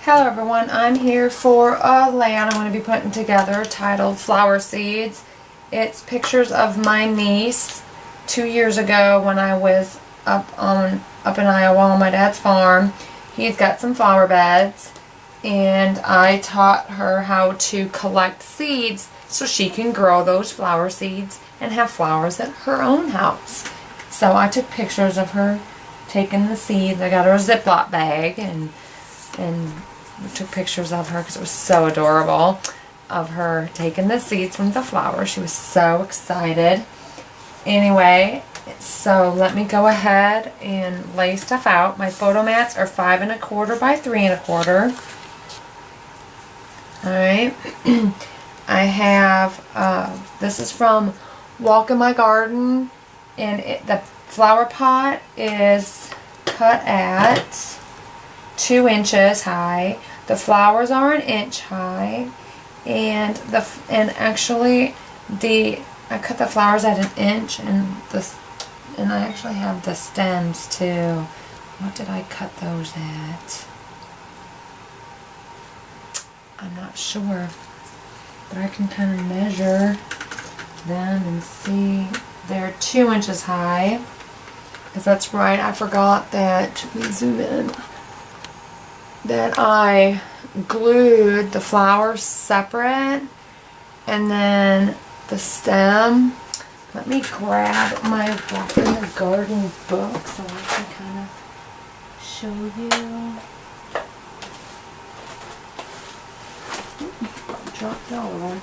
Hello everyone, I'm here for a layout I'm going to be putting together titled Flower Seeds. It's pictures of my niece 2 years ago when I was up in Iowa on my dad's farm. He's got some flower beds and I taught her how to collect seeds so she can grow those flower seeds and have flowers at her own house. So I took pictures of her taking the seeds. I got her a Ziploc bag and we took pictures of her because it was so adorable, of her taking the seeds from the flower. She was so excited. Anyway, so let me go ahead and lay stuff out. My photo mats are 5 1/4 by 3 1/4. Alright. I have, this is from Walk in My Garden, and the flower pot is cut at 2 inches high. The flowers are 1 inch high, and actually I cut the flowers at 1 inch, and I actually have the stems too. What did I cut those at? I'm not sure, but I can kind of measure them and see. They're 2 inches high, because that's right. I forgot that. Let me zoom in. That I glued the flowers separate, and then the stem. Let me grab my Walk in the Garden book so I can kind of show you. Dropped it all over.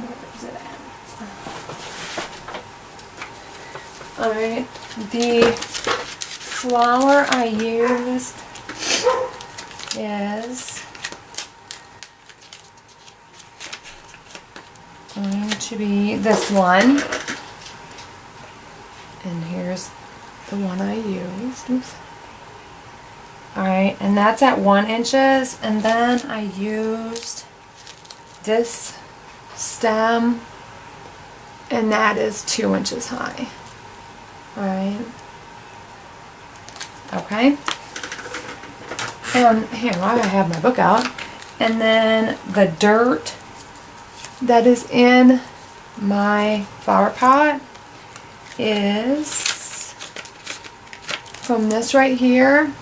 Where is it at? Alright, the flower I used is going to be this one, and here's the one I used. Oops. Alright, and that's at 1 inches, and then I used this stem, and that is 2 inches high. Alright. Okay. And here, I have my book out. And then the dirt that is in my flower pot is from this right here.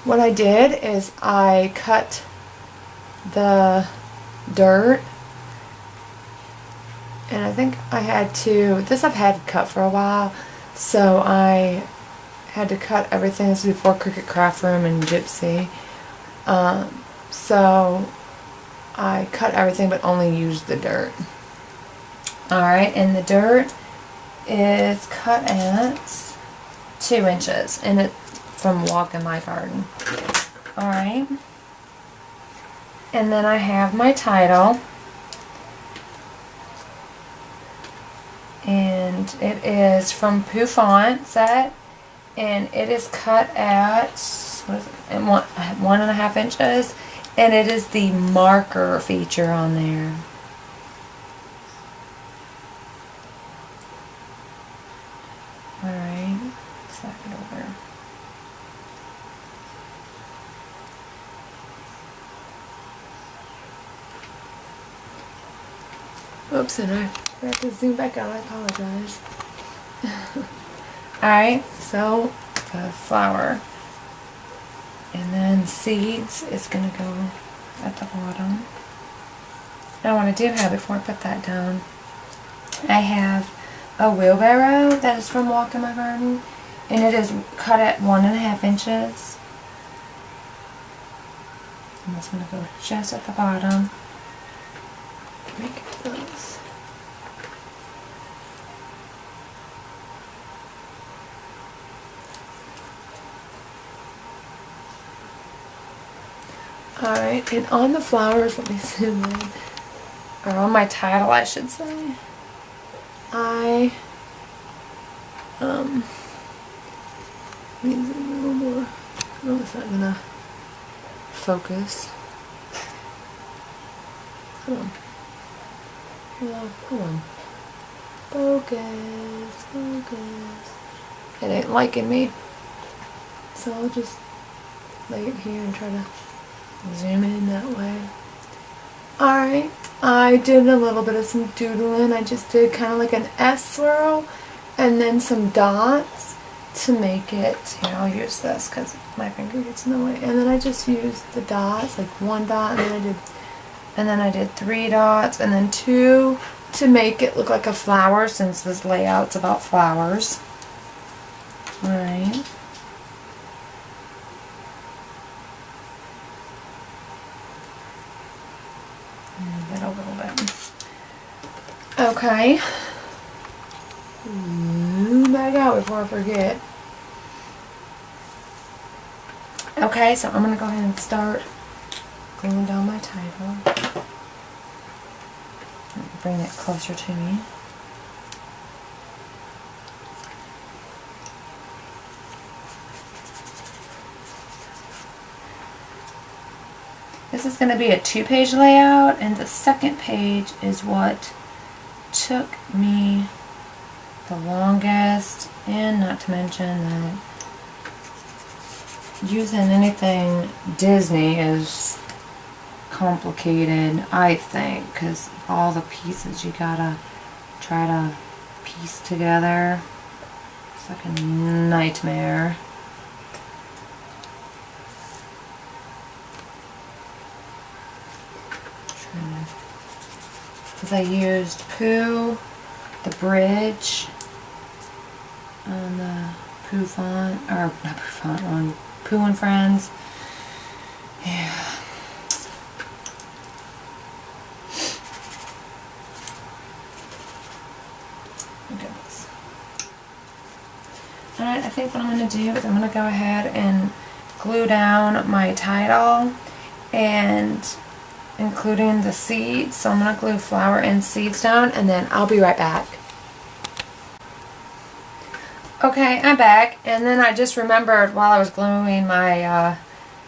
What I did is I cut the dirt, and I think I had to, this I've had cut for a while, so I had to cut everything. This is before Cricut Craft Room and Gypsy. So I cut everything but only used the dirt. Alright, and the dirt is cut at 2 inches, and it's from Walk in My Garden. Alright. And then I have my title. And it is from Pooh Font Set. And it is cut at, what is it, 1.5 inches, and it is the marker feature on there. Alright, slide it over. Oops, and I forgot to zoom back out, I apologize. Alright, so the flower, and then seeds is going to go at the bottom. Now what I do have, before I put that down, I have a wheelbarrow that is from Walk in My Garden, and it is cut at 1.5 inches. And that's going to go just at the bottom. Make those. Alright, and on the flowers, let me zoom in, or on my title I should say, let me zoom in a little more. Oh, it's not gonna focus. Come on. Oh, come on. Focus, focus. It ain't liking me. So I'll just lay it here and try to zoom in that way. Alright, I did a little bit of some doodling. I just did kind of like an S swirl and then some dots to make it. Here, I'll use this because my finger gets in the way. And then I just used the dots, like one dot, and then I did 3 dots and then 2 to make it look like a flower, since this layout's about flowers. Alright. Get a little bit. Okay. Zoom back out before I forget. Okay, so I'm gonna go ahead and start gluing down my title. Bring it closer to me. This is going to be a 2-page layout, and the second page is what took me the longest, and not to mention that using anything Disney is complicated, I think, because all the pieces you gotta try to piece together. It's like a nightmare. Because I used Pooh, the bridge, on the Pooh Font, or not Pooh Font, on Pooh and Friends. Yeah. Look at this. Alright, I think what I'm going to do is I'm going to go ahead and glue down my title, and including the seeds. So I'm going to glue flower and seeds down, and then I'll be right back. Okay, I'm back, and then I just remembered while I was gluing my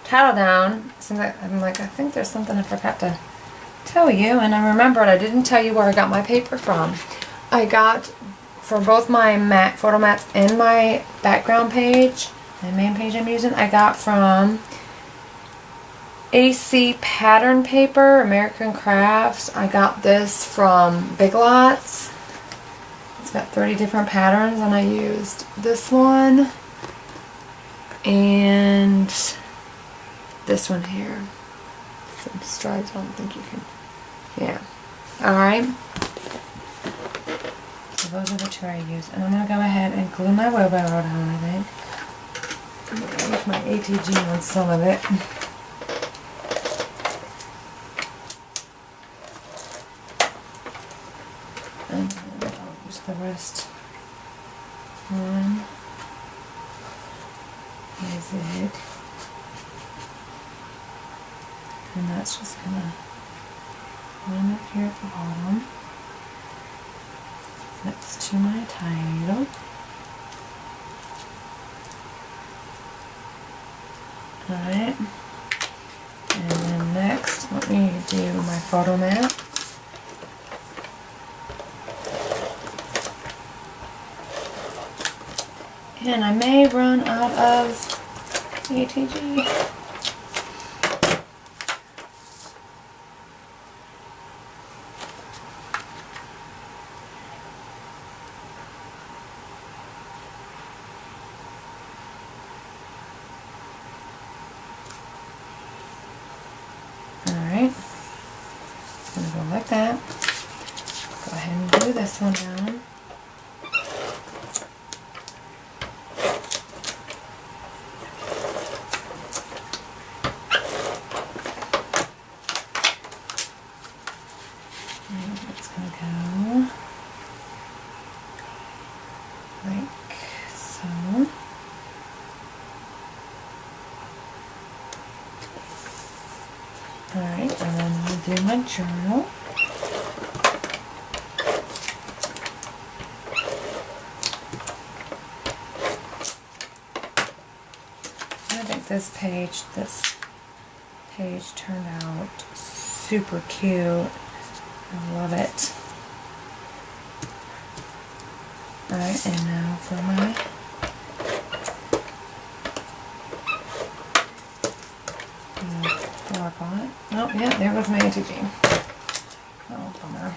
title down, I'm like, I think there's something I forgot to tell you, and I remembered I didn't tell you where I got my paper from. I got, for both my photo mats and my background page, the main page I'm using, I got from AC Pattern Paper, American Crafts. I got this from Big Lots. It's got 30 different patterns, and I used this one and this one here. Some stripes, I don't think you can. Yeah. Alright. So those are the 2 I used. And I'm going to go ahead and glue my wheelbarrow down, I think. I'm going to use my ATG on some of it. And then I'll use the rest on my zig. And that's just gonna line up here at the bottom next to my title. Alright. And then next, let me do my photo mat. And I may run out of ATG. Alright. It's going to go like that. Go ahead and glue this one down. Alright, and then we'll do my journal. I think this page turned out super cute. I love it. Alright, and now for my Oh, yeah, there goes my ATG. Oh, bummer.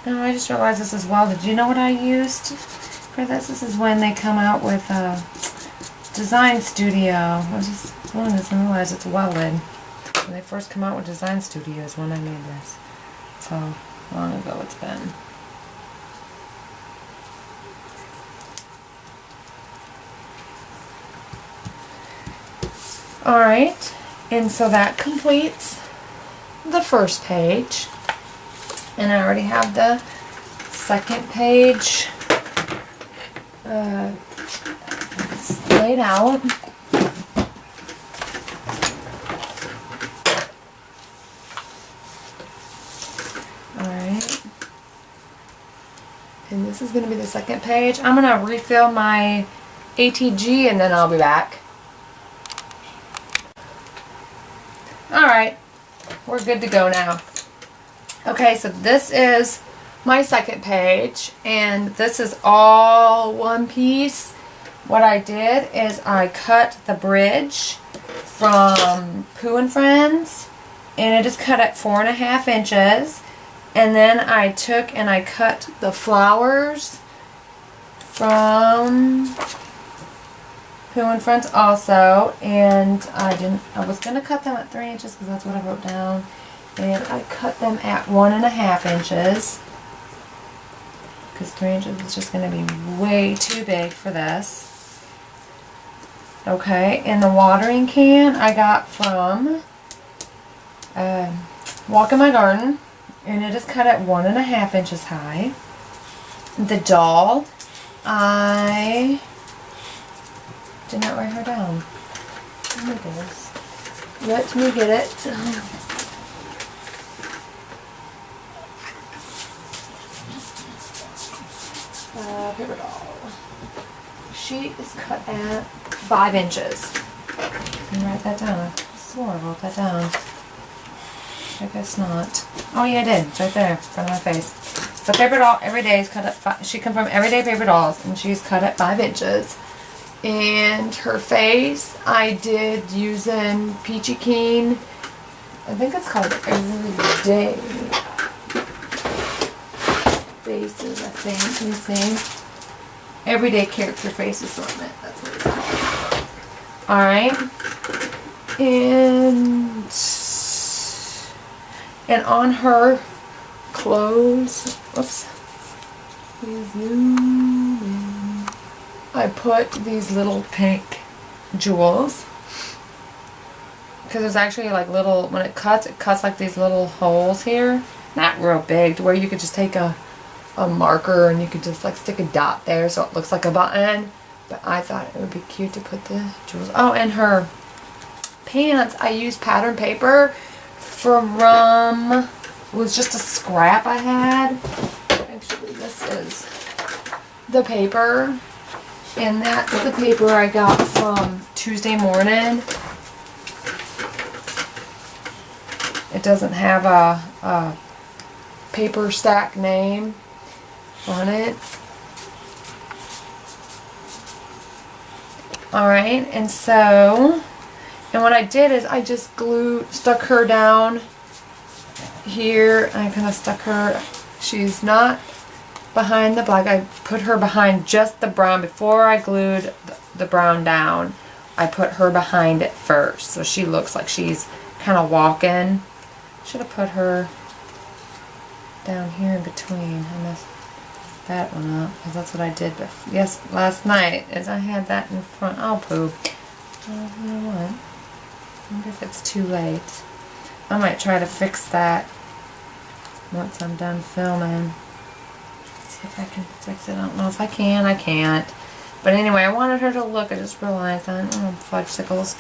Oh, I just realized this as well. Did you know what I used for this? This is when they come out with Design Studio. I just realize it's welded. When they first come out with Design Studio is when I made this. That's how long ago it's been. Alright, and so that completes the first page. And I already have the second page laid out. Alright. And this is going to be the second page. I'm going to refill my ATG and then I'll be back. Alright. We're good to go now. Okay, so this is my second page, and this is all one piece. What I did is I cut the bridge from Pooh Friends, and it is cut at 4.5 inches. And then I took and I cut the flowers from Pooh Friends also, and I was gonna cut them at 3 inches because that's what I wrote down. And I cut them at 1.5 inches because 3 inches is just going to be way too big for this. Okay, and the watering can I got from Walk in My Garden, and it is cut at 1.5 inches high. The doll, I did not write her down. Let me get it. Paper doll. She is cut at 5 inches. Can you write that down? I swore I wrote that down. I guess not. Oh yeah, I did. It's right there in front of my face. The paper doll every day is cut at 5. She comes from Everyday Paper Dolls, and she's cut at 5 inches. And her face, I did using Peachy Keen. I think it's called Everyday Faces, I think. Let me see. Everyday Character Face Assortment. That's what it's called. Alright. And on her clothes, whoops. I put these little pink jewels. Because there's actually like little, when it cuts like these little holes here. Not real big, to where you could just take a marker and you could just like stick a dot there so it looks like a button. But I thought it would be cute to put the jewels. Oh, and her pants, I used pattern paper from it was just a scrap I had. Actually, this is the paper, and that's the paper I got from Tuesday Morning. It doesn't have a paper stack name on it. Alright, and what I did is I just stuck her down here. I kind of stuck her, she's not behind the black. I put her behind just the brown. Before I glued the brown down, I put her behind it first. So she looks like she's kind of walking. Should have put her down here in between. I messed that one up because that's what I did. But yes, last night is I had that in front. Oh, Pooh. Oh, you know what? I wonder if it's too late. I might try to fix that once I'm done filming. See if I can fix it. I don't know if I can. I can't. But anyway, I wanted her to look. I just realized that. Oh, fudgesicles.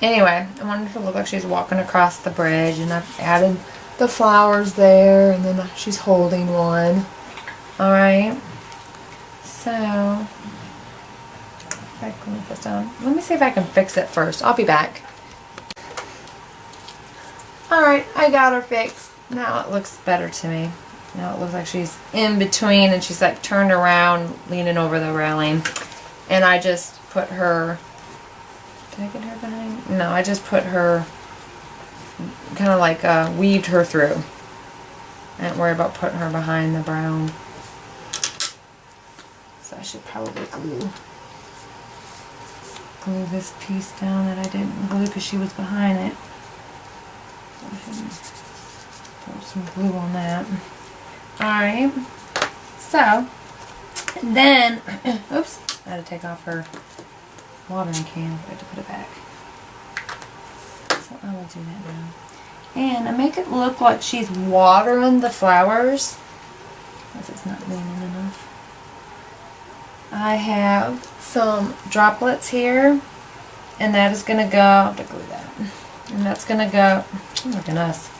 Anyway, I wanted her to look like she's walking across the bridge, and I've added the flowers there, and then she's holding one. Alright. So, if I can put this down. Let me see if I can fix it first. I'll be back. Alright, I got her fixed. Now it looks better to me. Now it looks like she's in between and she's like turned around, leaning over the railing. And I just put her... Did I get her behind? No, I just put her... kind of like weaved her through. I didn't worry about putting her behind the brown. So I should probably glue this piece down that I didn't glue because she was behind it. Throw some glue on that. Alright. So, then, oops, I had to take off her watering can. I had to put it back. So I will do that now. And I make it look like she's watering the flowers. Because it's not leaning enough. I have some droplets here. And that is going to go, I'll have to glue that. And that's going to go, oh my goodness.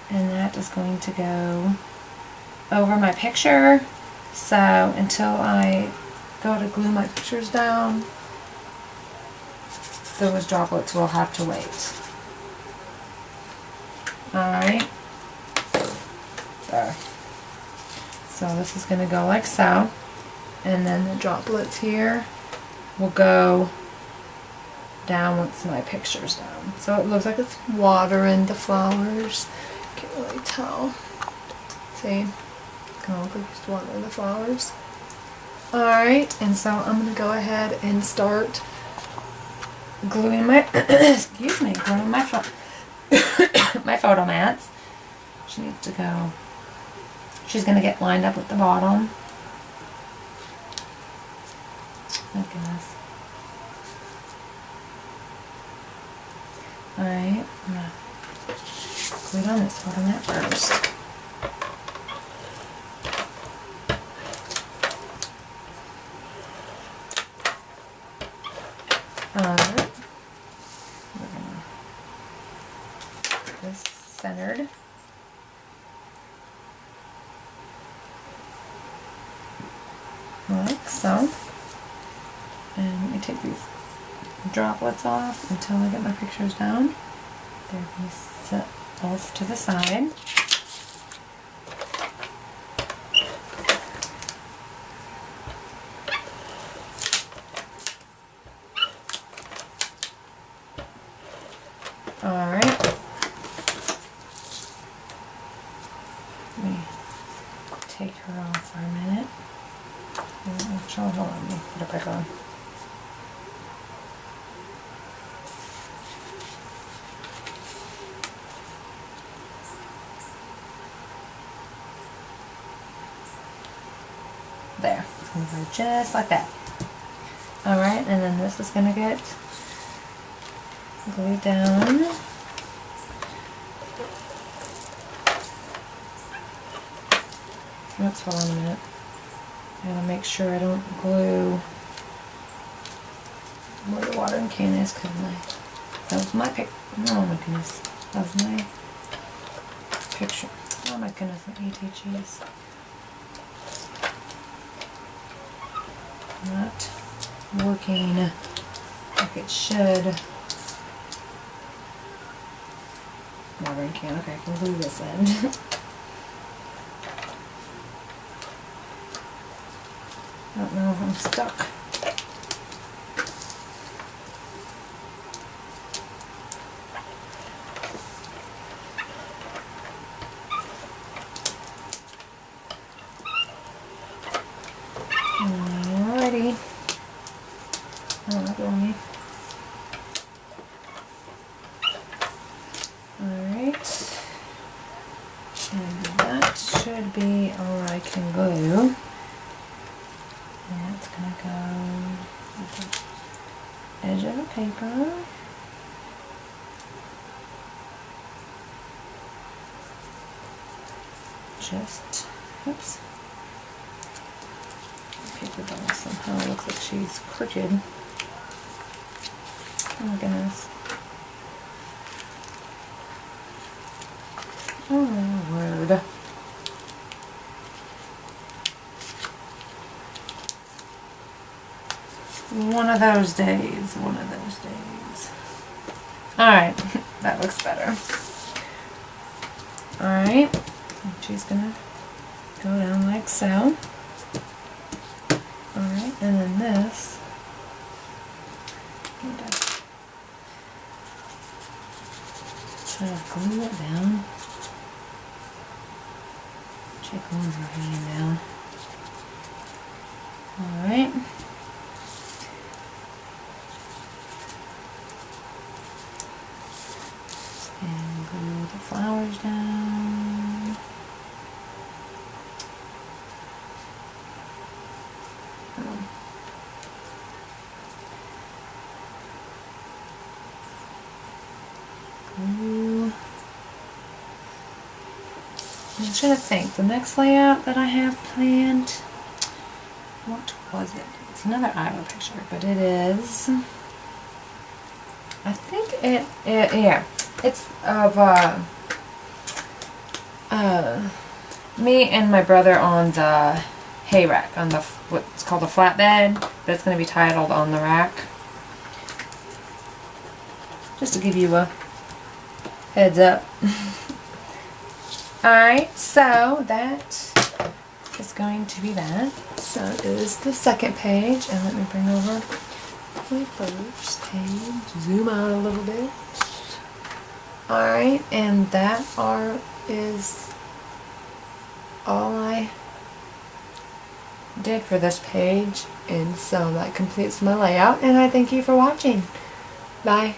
And that is going to go over my picture. So until I go to glue my pictures down, those droplets will have to wait. Alright. There. So this is going to go like so. And then the droplets here will go down once my picture's down. So it looks like it's watering the flowers. Can't really tell. See? Kind of look like it's watering the flowers. Alright, and so I'm going to go ahead and start gluing my, excuse me, gluing my my photo mats. She needs to go, she's going to get lined up with the bottom. Oh goodness. Alright, I'm going to glue on this photo mat first. This centered. Like so. And let me take these droplets off until I get my pictures down. They're going to set off to the side. Alright. Let me take her off for a minute. Actually, hold on, let me put it back on. There. It's going to go just like that. Alright, and then this is going to get glued down. Let's hold on a minute. I gotta make sure I don't glue where the watering can is because that was my pic. Oh my goodness. That was my picture. Oh my goodness, the ETGs. Not working like it should. Watering can. Okay, I can glue this end. I don't know if I'm stuck. Alrighty. Alright. And that should be all I can glue. And that's going to go with the edge of the paper. Just, oops. The paper doll somehow looks like she's crooked. Oh my goodness. Oh my word. One of those days. Alright, that looks better. Alright, she's gonna go down like so. Alright, and then this, try to glue it down. Check one more hanging down. Alright. And glue the flowers down. Glue. I'm trying to think, the next layout that I have planned, what was it? It's another island picture, but it is, I think yeah, it's of me and my brother on the hay rack, on the, what's called a flatbed, but it's going to be titled On the Rack. Just to give you a heads up. Alright, so that is going to be that. So it is the second page, and let me bring over my first page, zoom out a little bit. Alright, and that is all I did for this page, and so that completes my layout, and I thank you for watching. Bye.